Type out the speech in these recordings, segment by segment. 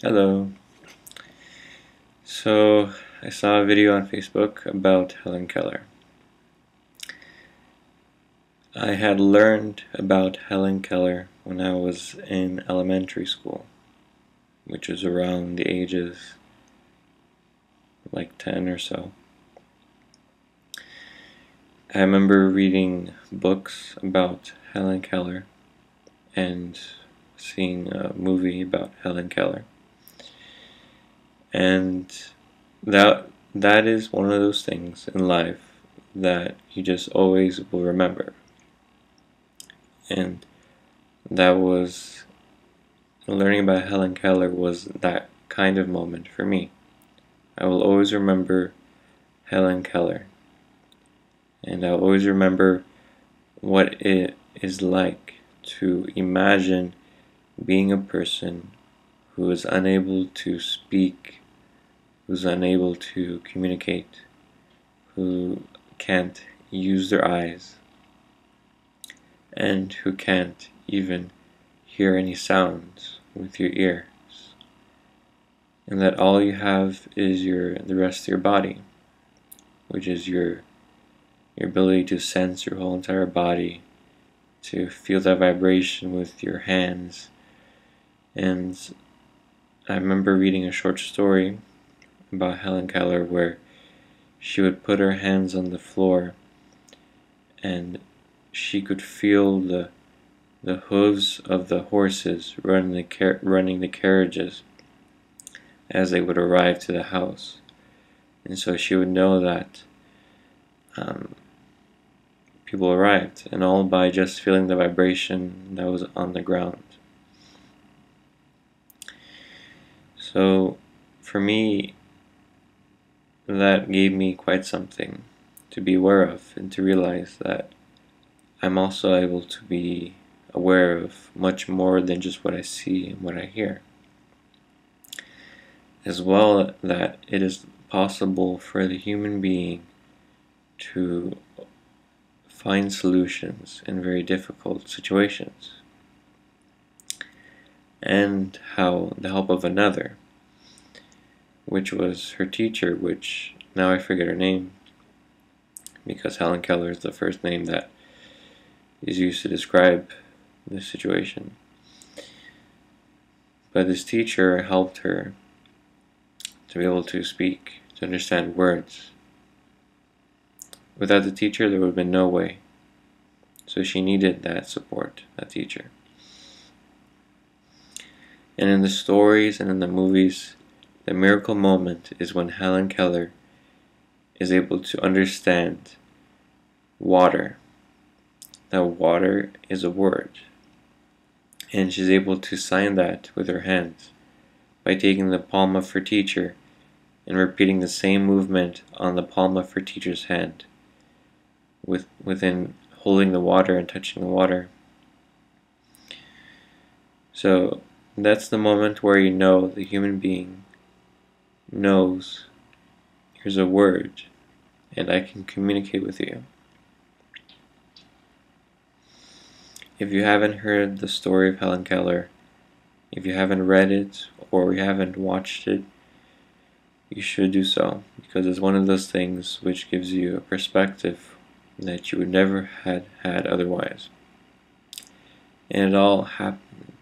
Hello. So, I saw a video on Facebook about Hellen Keller. I had learned about Hellen Keller when I was in elementary school, which was around the ages like 10 or so. I remember reading books about Hellen Keller and seeing a movie about Hellen Keller. And that is one of those things in life that you just always will remember. And that was learning about Hellen Keller was that kind of moment for me. I will always remember Hellen Keller, and I'll always remember what it is like to imagine being a person who is unable to speak, who's unable to communicate, who can't use their eyes, and who can't even hear any sounds with your ears, and that all you have is the rest of your body, which is your ability to sense your whole entire body, to feel that vibration with your hands. And I remember reading a short story about Hellen Keller where she would put her hands on the floor and she could feel the hooves of the horses running the carriages as they would arrive to the house. And so she would know that people arrived, and all by just feeling the vibration that was on the ground. So for me, that gave me quite something to be aware of, and to realize that I'm also able to be aware of much more than just what I see and what I hear. As well, that it is possible for the human being to find solutions in very difficult situations, and how the help of another, which was her teacher, which now I forget her name, because Hellen Keller is the first name that is used to describe this situation. But this teacher helped her to be able to speak, to understand words. Without the teacher, there would have been no way. So she needed that support, that teacher. And in the stories and in the movies, the miracle moment is when Hellen Keller is able to understand water. That water is a word. And she's able to sign that with her hands by taking the palm of her teacher and repeating the same movement on the palm of her teacher's hand, within holding the water and touching the water. So that's the moment where you know the human being knows here's a word and I can communicate with you. If you haven't heard the story of Hellen Keller, if you haven't read it or you haven't watched it, you should do so, because it's one of those things which gives you a perspective that you would never had otherwise. And it all happened.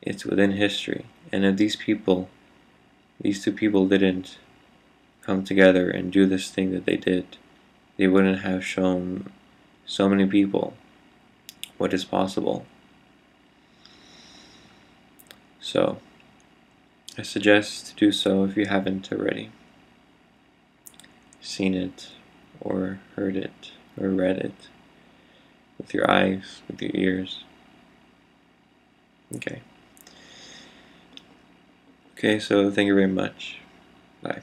It's within history. And if these two people didn't come together and do this thing that they did, they wouldn't have shown so many people what is possible. So I suggest to do so if you haven't already seen it or heard it or read it with your eyes, with your ears. Okay, so thank you very much. Bye.